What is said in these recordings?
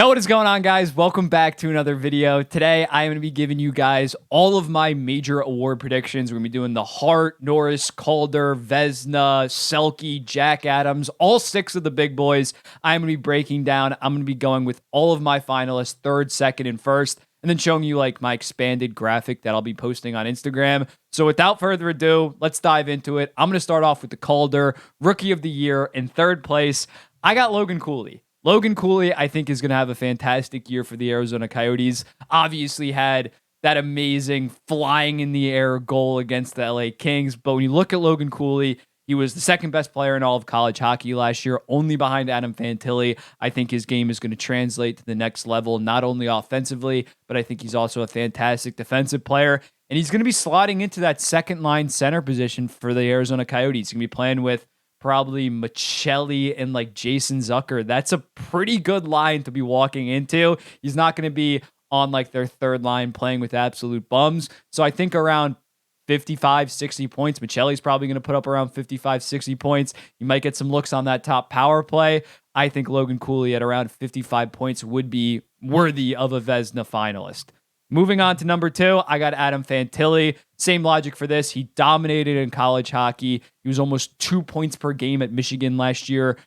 What is going on, guys? Welcome back to another video. Today, I am going to be giving you guys all of my major award predictions. We're going to be doing the Hart, Norris, Calder, Vezina, Selke, Jack Adams, all 6 of the big boys. I'm going to be breaking down. I'm going to be going with all of my finalists, third, second, and first, and then showing you like my expanded graphic that I'll be posting on Instagram. So without further ado, let's dive into it. I'm going to start off with the Calder, Rookie of the Year. In third place, I got Logan Cooley. Logan Cooley, I think, is going to have a fantastic year for the Arizona Coyotes. Obviously had that amazing flying in the air goal against the LA Kings. But when you look at Logan Cooley, he was the second best player in all of college hockey last year, only behind Adam Fantilli. I think his game is going to translate to the next level, not only offensively, but I think he's also a fantastic defensive player. And he's going to be slotting into that second line center position for the Arizona Coyotes. He's going to be playing with probably Michelli and like Jason Zucker. That's a pretty good line to be walking into. He's not going to be on like their third line playing with absolute bums. So I think around 55, 60 points. Michelli's probably going to put up around 55, 60 points. You might get some looks on that top power play. I think Logan Cooley at around 55 points would be worthy of a Vezina finalist. Moving on to number 2, I got Adam Fantilli. Same logic for this. He dominated in college hockey. He was almost 2 points per game at Michigan last year.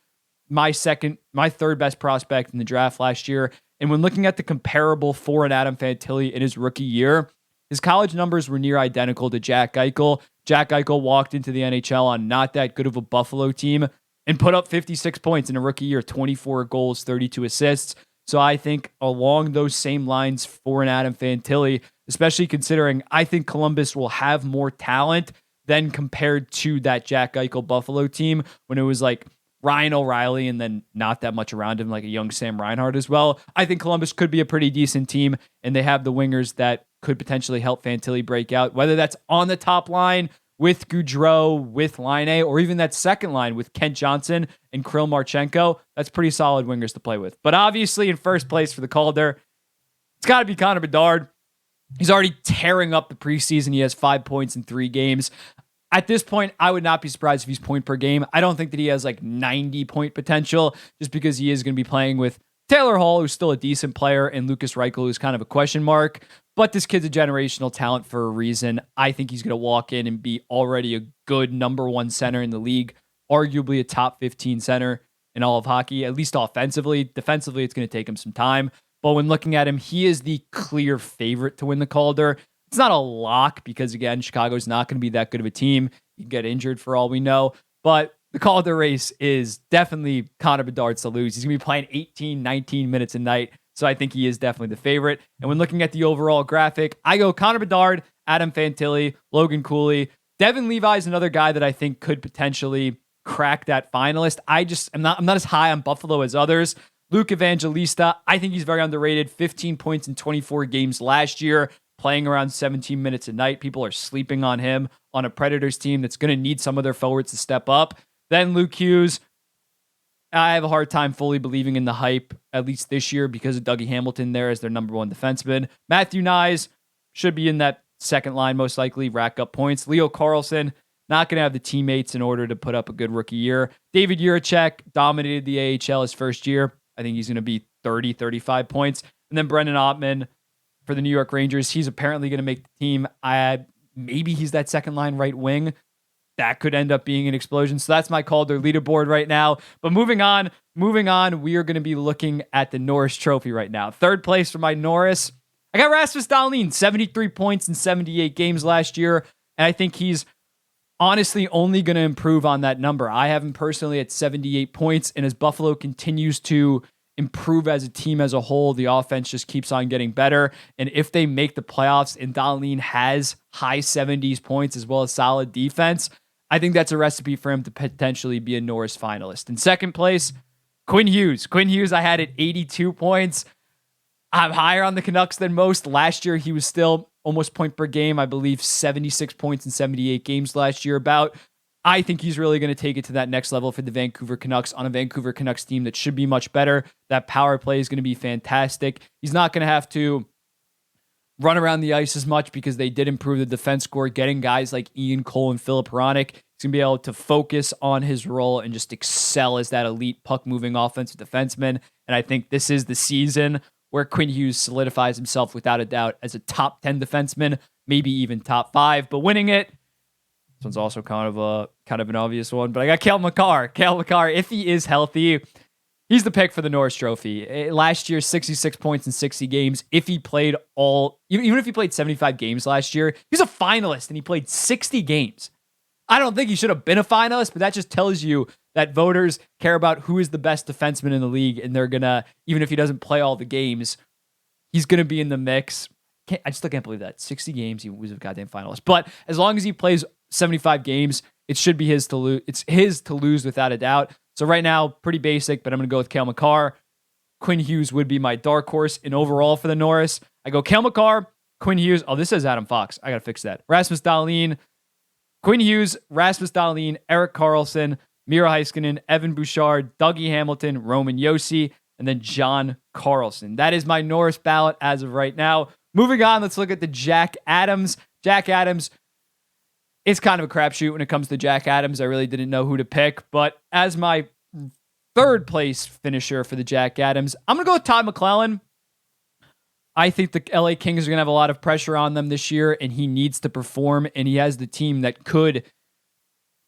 My third best prospect in the draft last year. And when looking at the comparable for an Adam Fantilli in his rookie year, his college numbers were near identical to Jack Eichel. Jack Eichel walked into the NHL on not that good of a Buffalo team and put up 56 points in a rookie year, 24 goals, 32 assists. So I think along those same lines for an Adam Fantilli, especially considering I think Columbus will have more talent than compared to that Jack Eichel Buffalo team when it was like Ryan O'Reilly and then not that much around him, like a young Sam Reinhart as well. I think Columbus could be a pretty decent team, and they have the wingers that could potentially help Fantilli break out, whether that's on the top line with Goudreau, with Line, or even that second line with Kent Johnson and Kirill Marchenko. That's pretty solid wingers to play with. But obviously in first place for the Calder, it's got to be Connor Bedard. He's already tearing up the preseason. He has 5 points in 3 games. At this point, I would not be surprised if he's point per game. I don't think that he has like 90 point potential just because he is going to be playing with Taylor Hall, who's still a decent player, and Lucas Reichel, who's kind of a question mark. But this kid's a generational talent for a reason. I think he's going to walk in and be already a good number 1 center in the league, arguably a top 15 center in all of hockey, at least offensively. Defensively, it's going to take him some time. But when looking at him, he is the clear favorite to win the Calder. It's not a lock because, again, Chicago's not going to be that good of a team. You can get injured for all we know. But the Calder race is definitely Connor Bedard's to lose. He's going to be playing 18, 19 minutes a night. So I think he is definitely the favorite. And when looking at the overall graphic, I go Connor Bedard, Adam Fantilli, Logan Cooley. Devin Levi is another guy that I think could potentially crack that finalist. I'm not as high on Buffalo as others. Luke Evangelista, I think he's very underrated. 15 points in 24 games last year, playing around 17 minutes a night. People are sleeping on him on a Predators team that's going to need some of their forwards to step up. Then Luke Hughes. I have a hard time fully believing in the hype, at least this year, because of Dougie Hamilton there as their number 1 defenseman. Matthew Nyes should be in that second line, most likely, rack up points. Leo Carlson, not going to have the teammates in order to put up a good rookie year. David Jiricek dominated the AHL his first year. I think he's going to be 30, 35 points. And then Brendan Ottman for the New York Rangers. He's apparently going to make the team. Maybe he's that second line right wing. That could end up being an explosion. So that's my Calder leaderboard right now. But moving on, we are going to be looking at the Norris Trophy right now. Third place for my Norris. I got Rasmus Dahlin, 73 points in 78 games last year. And I think he's honestly only going to improve on that number. I have him personally at 78 points. And as Buffalo continues to improve as a team as a whole, the offense just keeps on getting better. And if they make the playoffs and Dahlin has high 70s points as well as solid defense, I think that's a recipe for him to potentially be a Norris finalist. In second place, Quinn Hughes. Quinn Hughes, I had at 82 points. I'm higher on the Canucks than most. Last year, he was still almost point per game. I believe 76 points in 78 games last year about. I think he's really going to take it to that next level for the Vancouver Canucks on a Vancouver Canucks team that should be much better. That power play is going to be fantastic. He's not going to have to run around the ice as much because they did improve the defense score, getting guys like Ian Cole and Philip Hronik. He's going to be able to focus on his role and just excel as that elite puck-moving offensive defenseman. And I think this is the season where Quinn Hughes solidifies himself without a doubt as a top 10 defenseman, maybe even top 5. But winning it, this one's also kind of an obvious one, but I got Cale Makar. Cale Makar, if he is healthy, he's the pick for the Norris Trophy. Last year, 66 points in 60 games. If he played even if he played 75 games last year, he's a finalist and he played 60 games. I don't think he should have been a finalist, but that just tells you that voters care about who is the best defenseman in the league, and they're gonna, even if he doesn't play all the games, he's gonna be in the mix. I still can't believe that. 60 games, he was a goddamn finalist. But as long as he plays 75 games, it should be his to lose. It's his to lose without a doubt. So right now, pretty basic, but I'm going to go with Cale Makar. Quinn Hughes would be my dark horse in overall for the Norris. I go Cale Makar, Quinn Hughes. Oh, this says Adam Fox. I got to fix that. Rasmus Dahlin, Quinn Hughes, Rasmus Dahlin, Erik Karlsson, Miro Heiskanen, Evan Bouchard, Dougie Hamilton, Roman Josi, and then John Carlson. That is my Norris ballot as of right now. Moving on, let's look at the Jack Adams. Jack Adams, it's kind of a crapshoot when it comes to Jack Adams. I really didn't know who to pick, but as my third place finisher for the Jack Adams, I'm going to go with Todd McClellan. I think the LA Kings are going to have a lot of pressure on them this year, and he needs to perform, and he has the team that could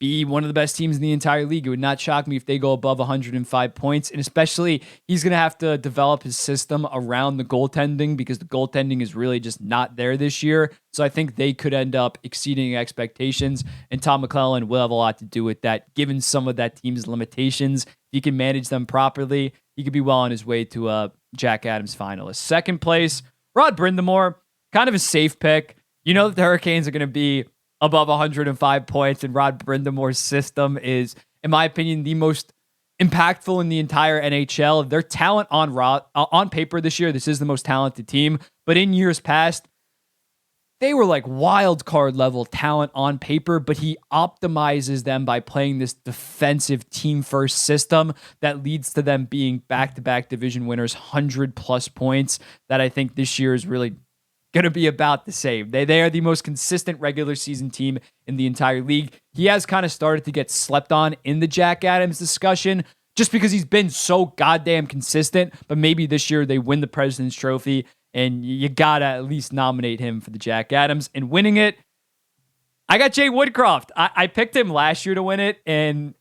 be one of the best teams in the entire league. It would not shock me if they go above 105 points, and especially he's going to have to develop his system around the goaltending because the goaltending is really just not there this year. So I think they could end up exceeding expectations, and Tom McClellan will have a lot to do with that, given some of that team's limitations. If he can manage them properly, he could be well on his way to a Jack Adams finalist. Second place, Rod Brind'Amour, kind of a safe pick. You know that the Hurricanes are going to be above 105 points, and Rod Brind'Amour's system is, in my opinion, the most impactful in the entire NHL. Their talent on paper this year, this is the most talented team, but in years past, they were like wild card level talent on paper, but he optimizes them by playing this defensive team first system that leads to them being back-to-back division winners, 100+ points, that I think this year is really going to be about the same. They are the most consistent regular season team in the entire league. He has kind of started to get slept on in the Jack Adams discussion just because he's been so goddamn consistent, but maybe this year they win the President's Trophy and you got to at least nominate him for the Jack Adams. And winning it, I got Jay Woodcroft. I picked him last year to win it, and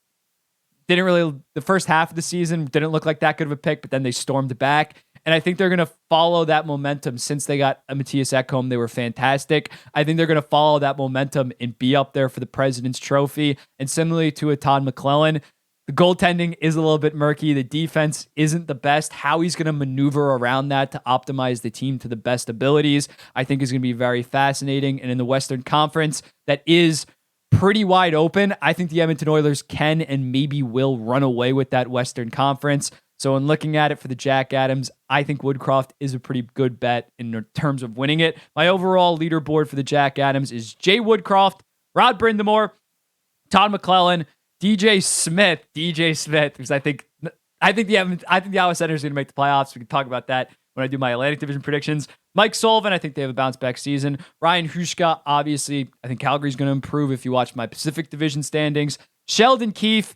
the first half of the season didn't look like that good of a pick, but then they stormed back. And I think they're going to follow that momentum since they got Matthias Ekholm. They were fantastic. I think they're going to follow that momentum and be up there for the President's Trophy. And similarly to a Todd McClellan, the goaltending is a little bit murky. The defense isn't the best. How he's going to maneuver around that to optimize the team to the best abilities, I think is going to be very fascinating. And in the Western Conference, that is pretty wide open. I think the Edmonton Oilers can and maybe will run away with that Western Conference. So in looking at it for the Jack Adams, I think Woodcroft is a pretty good bet in terms of winning it. My overall leaderboard for the Jack Adams is Jay Woodcroft, Rod Brind'Amour, Todd McClellan, DJ Smith, because I think the Ottawa Senators are going to make the playoffs. We can talk about that when I do my Atlantic Division predictions. Mike Sullivan, I think they have a bounce back season. Ryan Hushka, obviously, I think Calgary's going to improve if you watch my Pacific Division standings. Sheldon Keefe,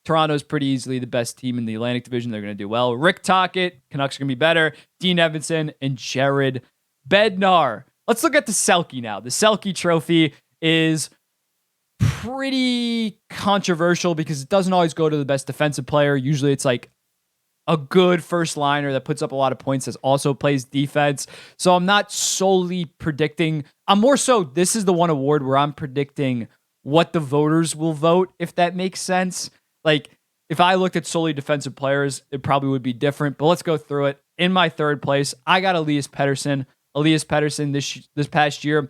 Toronto's pretty easily the best team in the Atlantic Division. They're going to do well. Rick Tocchet, Canucks are going to be better. Dean Evanson and Jared Bednar. Let's look at the Selke now. The Selke Trophy is pretty controversial because it doesn't always go to the best defensive player. Usually it's like a good first liner that puts up a lot of points that also plays defense. So I'm not solely predicting. I'm more so, this is the one award where I'm predicting what the voters will vote, if that makes sense. Like, if I looked at solely defensive players, it probably would be different, but let's go through it. In my third place, I got Elias Pettersson. Elias Pettersson this past year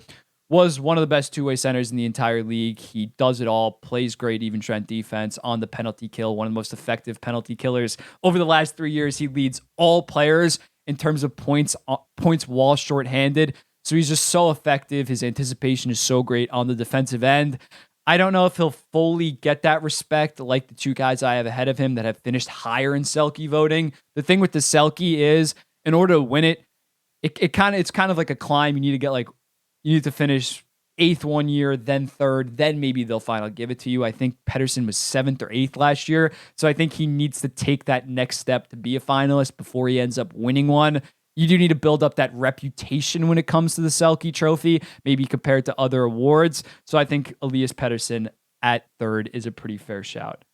was one of the best two-way centers in the entire league. He does it all, plays great even strength defense on the penalty kill, one of the most effective penalty killers. Over the last 3 years, he leads all players in terms of points while shorthanded. So he's just so effective. His anticipation is so great on the defensive end. I don't know if he'll fully get that respect like the two guys I have ahead of him that have finished higher in Selke voting. The thing with the Selke is, in order to win it, it's kind of like a climb. You need to finish 8th one year, then 3rd, then maybe they'll finally give it to you. I think Pettersson was 7th or 8th last year. So I think he needs to take that next step to be a finalist before he ends up winning one. You do need to build up that reputation when it comes to the Selke Trophy, maybe compared to other awards. So I think Elias Pettersson at 3rd is a pretty fair shout.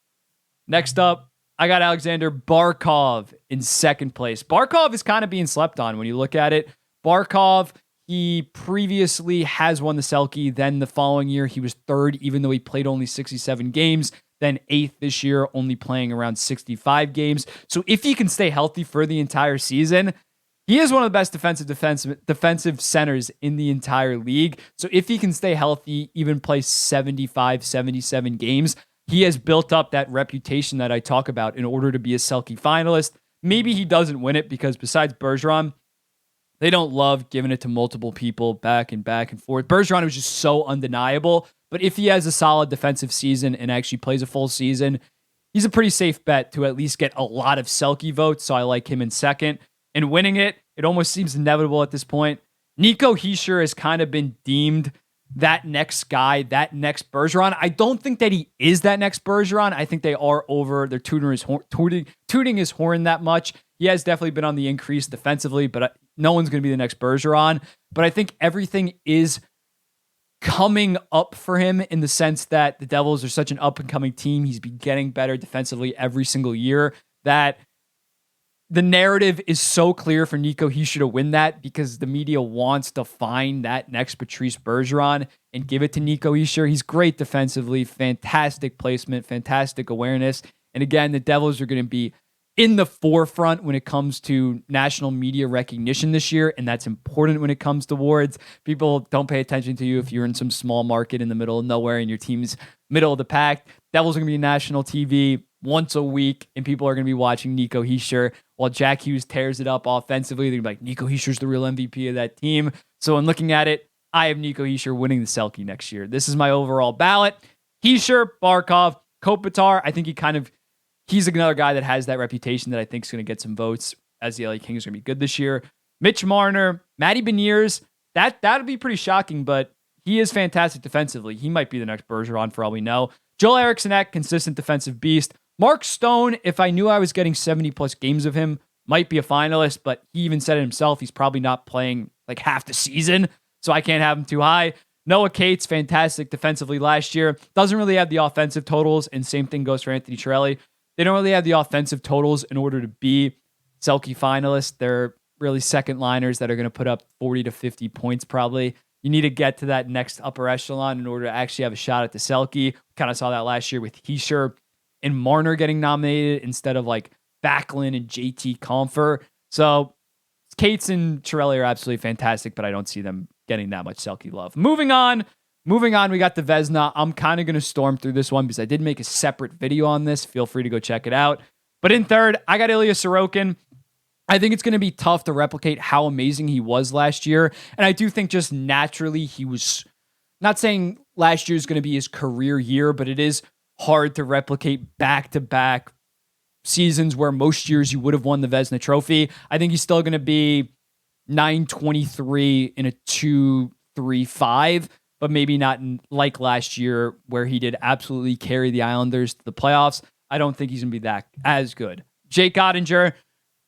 Next up, I got Alexander Barkov in 2nd place. Barkov is kind of being slept on when you look at it. Barkov, he previously has won the Selke. Then the following year, he was 3rd, even though he played only 67 games. Then 8th this year, only playing around 65 games. So if he can stay healthy for the entire season, he is one of the best defensive centers in the entire league. So if he can stay healthy, even play 75, 77 games, he has built up that reputation that I talk about in order to be a Selke finalist. Maybe he doesn't win it because besides Bergeron, they don't love giving it to multiple people back and forth. Bergeron was just so undeniable. But if he has a solid defensive season and actually plays a full season, he's a pretty safe bet to at least get a lot of Selke votes. So I like him in 2nd. And winning it almost seems inevitable at this point. Nico Hischier has kind of been deemed that next guy, that next Bergeron. I don't think that he is that next Bergeron. I think they are over. They're tooting his horn that much. He has definitely been on the increase defensively, but no one's going to be the next Bergeron. But I think everything is coming up for him in the sense that the Devils are such an up-and-coming team. He's been getting better defensively every single year that the narrative is so clear for Nico Hischier to win that because the media wants to find that next Patrice Bergeron and give it to Nico Hischier. He's great defensively, fantastic placement, fantastic awareness. And again, the Devils are going to be in the forefront when it comes to national media recognition this year, and that's important when it comes to awards. People don't pay attention to you if you're in some small market in the middle of nowhere and your team's middle of the pack. Devils are going to be national TV once a week, and people are going to be watching Nico Hischier while Jack Hughes tears it up offensively. They're like, Nico Hischier's the real MVP of that team. So in looking at it, I have Nico Hischier winning the Selke next year. This is my overall ballot. Hischier, Barkov, Kopitar. I think he's another guy that has that reputation that I think is going to get some votes as the LA Kings are going to be good this year. Mitch Marner, Matty Beniers, that'd be pretty shocking, but he is fantastic defensively. He might be the next Bergeron for all we know. Joel Eriksson, consistent defensive beast. Mark Stone, if I knew I was getting 70-plus games of him, might be a finalist, but he even said it himself. He's probably not playing like half the season, so I can't have him too high. Noah Cates, fantastic defensively last year. Doesn't really have the offensive totals, and same thing goes for Anthony Cirelli. They don't really have the offensive totals in order to be Selke finalists. They're really second liners that are going to put up 40 to 50 points probably. You need to get to that next upper echelon in order to actually have a shot at the Selke. Kind of saw that last year with Hischier and Marner getting nominated instead of like Backlund and JT Compher. So Cates and Cirelli are absolutely fantastic, but I don't see them getting that much Selke love. Moving on, we got the Vezina. I'm kind of going to storm through this one because I did make a separate video on this. Feel free to go check it out. But in 3rd, I got Ilya Sorokin. I think it's going to be tough to replicate how amazing he was last year. And I do think just naturally he was, not saying last year is going to be his career year, but it is hard to replicate back-to-back seasons where most years you would have won the Vezina Trophy. I think he's still going to be 923 in a 2-3-5, but maybe not like last year where he did absolutely carry the Islanders to the playoffs. I don't think he's going to be that as good. Jake Ottinger,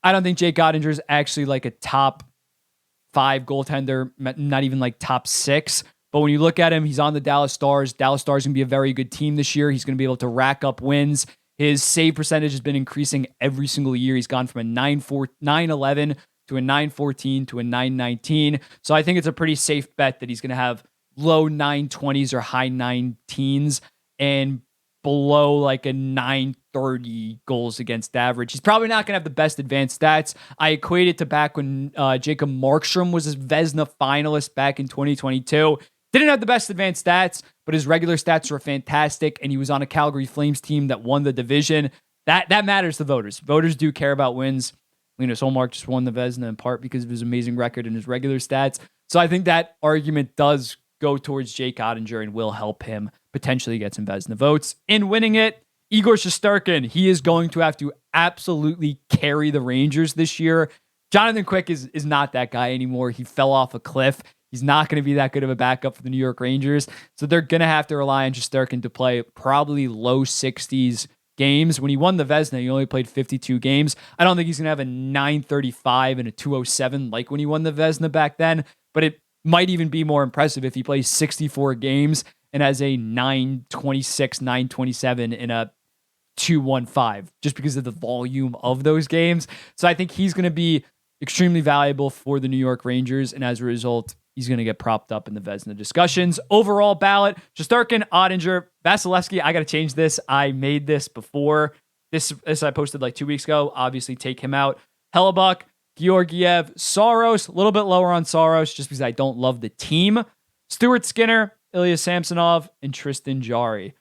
I don't think Jake Ottinger is actually like a top 5 goaltender, not even like top 6. But when you look at him, he's on the Dallas Stars. Dallas Stars going to be a very good team this year. He's going to be able to rack up wins. His save percentage has been increasing every single year. He's gone from a 911 to a 914 to a 919. So I think it's a pretty safe bet that he's going to have low 920s or high 9teens and below like a 930 goals against average. He's probably not going to have the best advanced stats. I equate it to back when Jacob Markstrom was a Vezina finalist back in 2022. Didn't have the best advanced stats, but his regular stats were fantastic, and he was on a Calgary Flames team that won the division. That matters to voters. Voters do care about wins. Linus Ullmark just won the Vezina in part because of his amazing record and his regular stats. So I think that argument does go towards Jake Ottinger and will help him potentially get some Vezina votes. In winning it, Igor Shesterkin, he is going to have to absolutely carry the Rangers this year. Jonathan Quick is not that guy anymore. He fell off a cliff. He's not going to be that good of a backup for the New York Rangers. So they're going to have to rely on Shesterkin to play probably low 60s games. When he won the Vezina, he only played 52 games. I don't think he's going to have a 935 and a 207 like when he won the Vezina back then, but it might even be more impressive if he plays 64 games and has a 926, 927 and a 215 just because of the volume of those games. So I think he's going to be extremely valuable for the New York Rangers, and as a result, he's going to get propped up in the Vezina discussions. Overall ballot, Shesterkin, Ottinger, Vasilevsky. I got to change this. I made this before. This I posted like 2 weeks ago. Obviously, take him out. Hellebuck, Georgiev, Saros. A little bit lower on Saros just because I don't love the team. Stuart Skinner, Ilya Samsonov, and Tristan Jarry.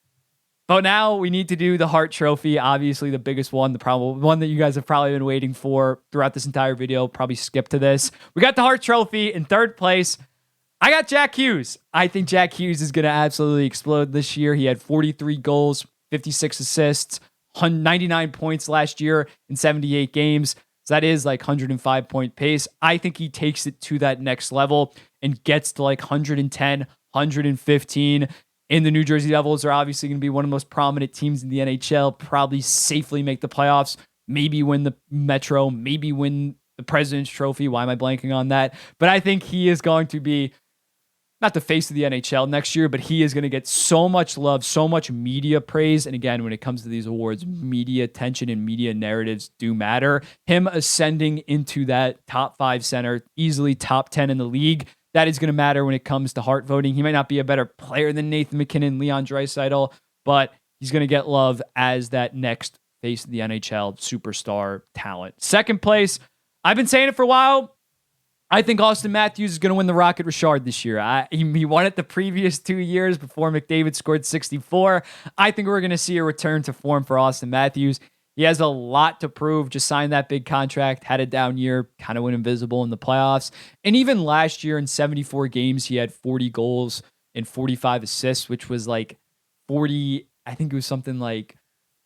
But now we need to do the Hart Trophy, obviously the biggest one, the probably one that you guys have probably been waiting for throughout this entire video. Probably skip to this. We got the Hart Trophy in third place. I got Jack Hughes. I think Jack Hughes is going to absolutely explode this year. He had 43 goals, 56 assists, 99 points last year in 78 games. So that is like 105 point pace. I think he takes it to that next level and gets to like 110, 115. And the New Jersey Devils are obviously going to be one of the most prominent teams in the NHL, probably safely make the playoffs, maybe win the Metro, maybe win the President's Trophy. Why am I blanking on that? But I think he is going to be not the face of the NHL next year, but he is going to get so much love, so much media praise. And again, when it comes to these awards, media attention and media narratives do matter. Him ascending into that top 5 center, easily top 10 in the league, that is going to matter when it comes to Hart voting. He might not be a better player than Nathan MacKinnon, Leon Draisaitl, but he's going to get love as that next face of the NHL superstar talent. Second place, I've been saying it for a while. I think Austin Matthews is going to win the Rocket Richard this year. He won it the previous 2 years before McDavid scored 64. I think we're going to see a return to form for Austin Matthews. He has a lot to prove. Just signed that big contract, had a down year, kind of went invisible in the playoffs. And even last year in 74 games, he had 40 goals and 45 assists, which was like 40, I think it was something like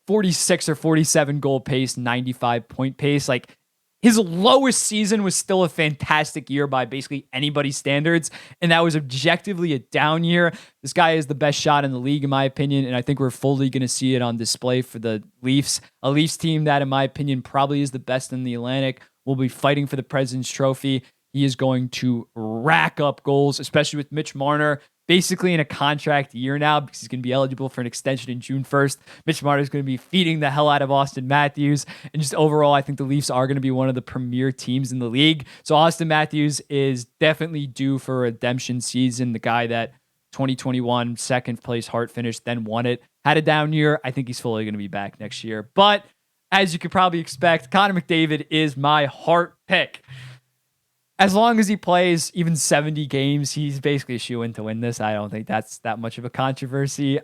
46 or 47 goal pace, 95 point pace. Like his lowest season was still a fantastic year by basically anybody's standards, and that was objectively a down year. This guy is the best shot in the league, in my opinion, and I think we're fully going to see it on display for the Leafs. A Leafs team that, in my opinion, probably is the best in the Atlantic, will be fighting for the President's Trophy. He is going to rack up goals, especially with Mitch Marner basically in a contract year now because he's going to be eligible for an extension in June 1st. Mitch Marner is going to be feeding the hell out of Austin Matthews. And just overall, I think the Leafs are going to be one of the premier teams in the league. So Austin Matthews is definitely due for a redemption season. The guy that 2021 second place Hart finished, then won it, had a down year. I think he's fully going to be back next year. But as you could probably expect, Connor McDavid is my Hart pick. As long as he plays even 70 games, he's basically a shoo-in to win this. I don't think that's that much of a controversy.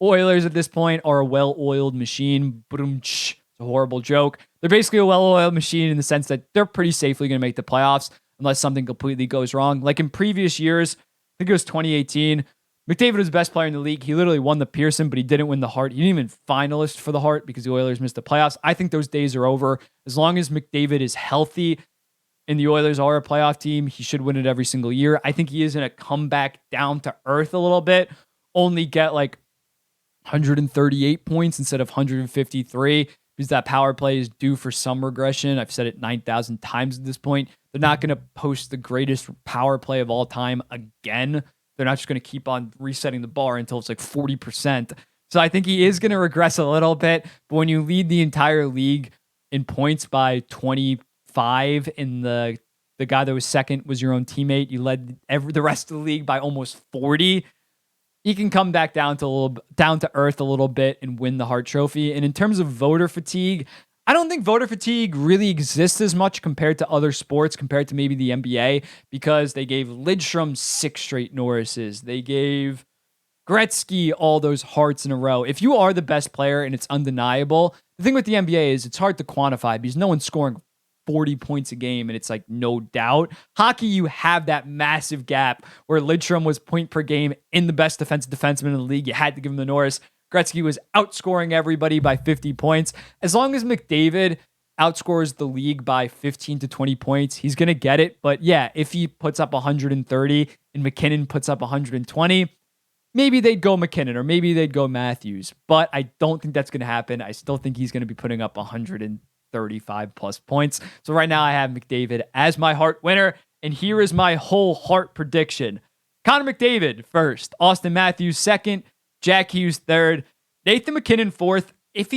Oilers at this point are a well-oiled machine. It's a horrible joke. They're basically a well-oiled machine in the sense that they're pretty safely going to make the playoffs unless something completely goes wrong. Like in previous years, I think it was 2018, McDavid was the best player in the league. He literally won the Pearson, but he didn't win the Hart. He didn't even finalist for the Hart because the Oilers missed the playoffs. I think those days are over. As long as McDavid is healthy, and the Oilers are a playoff team, he should win it every single year. I think he is going to come back down to earth a little bit, only get like 138 points instead of 153 because that power play is due for some regression. I've said it 9,000 times at this point. They're not going to post the greatest power play of all time again. They're not just going to keep on resetting the bar until it's like 40%. So I think he is going to regress a little bit. But when you lead the entire league in points by 25, and the guy that was second was your own teammate, you led the rest of the league by almost 40. He can come back down to earth a little bit and win the Hart Trophy. And in terms of voter fatigue, I don't think voter fatigue really exists as much compared to other sports, compared to maybe the NBA, because they gave Lidstrom 6 straight Norrises. They gave Gretzky all those Harts in a row. If you are the best player and it's undeniable, the thing with the NBA is it's hard to quantify because no one's scoring 40 points a game, and it's like no doubt. Hockey, you have that massive gap where Lidstrom was point per game in the best defensive defenseman in the league. You had to give him the Norris. Gretzky was outscoring everybody by 50 points. As long as McDavid outscores the league by 15 to 20 points, he's going to get it. But yeah, if he puts up 130 and McKinnon puts up 120, maybe they'd go McKinnon or maybe they'd go Matthews. But I don't think that's going to happen. I still think he's going to be putting up 135 plus points. So right now I have McDavid as my Hart winner. And here is my whole Hart prediction. Connor McDavid first, Austin Matthews second, Jack Hughes third, Nathan McKinnon fourth. If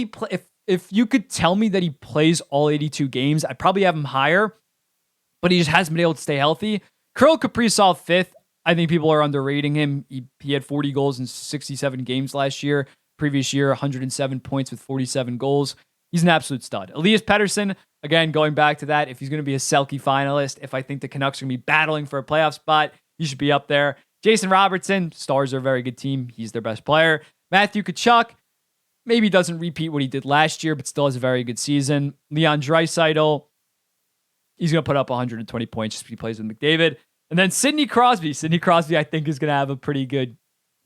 you could tell me that he plays all 82 games, I'd probably have him higher, but he just hasn't been able to stay healthy. Kirill Kaprizov fifth. I think people are underrating him. He had 40 goals in 67 games last year. Previous year, 107 points with 47 goals. He's an absolute stud. Elias Pettersson, again, going back to that, if he's going to be a Selke finalist, if I think the Canucks are going to be battling for a playoff spot, he should be up there. Jason Robertson, Stars are a very good team. He's their best player. Matthew Tkachuk, maybe doesn't repeat what he did last year, but still has a very good season. Leon Draisaitl, he's going to put up 120 points just because he plays with McDavid. And then Sidney Crosby. Sidney Crosby, I think, is going to have a pretty good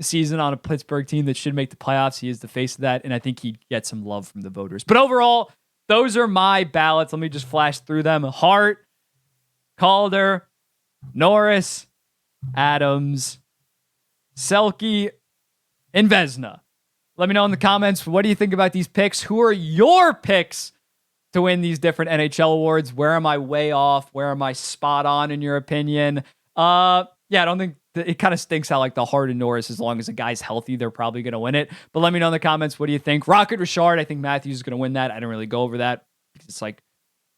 season on a Pittsburgh team that should make the playoffs. He is the face of that, and I think he'd get some love from the voters. But overall, those are my ballots. Let me just flash through them. Hart, Calder, Norris, Adams, Selke, and Vezina. Let me know in the comments, what do you think about these picks? Who are your picks to win these different NHL awards? Where am I way off? Where am I spot on in your opinion? Yeah, I don't think it kind of stinks how like the Hart and Norris, as long as a guy's healthy, they're probably going to win it. But let me know in the comments, what do you think? Rocket Richard, I think Matthews is going to win that. I don't really go over that because it's like,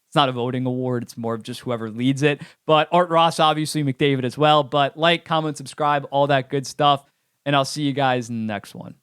it's not a voting award. It's more of just whoever leads it. But Art Ross, obviously McDavid as well. But like, comment, subscribe, all that good stuff. And I'll see you guys in the next one.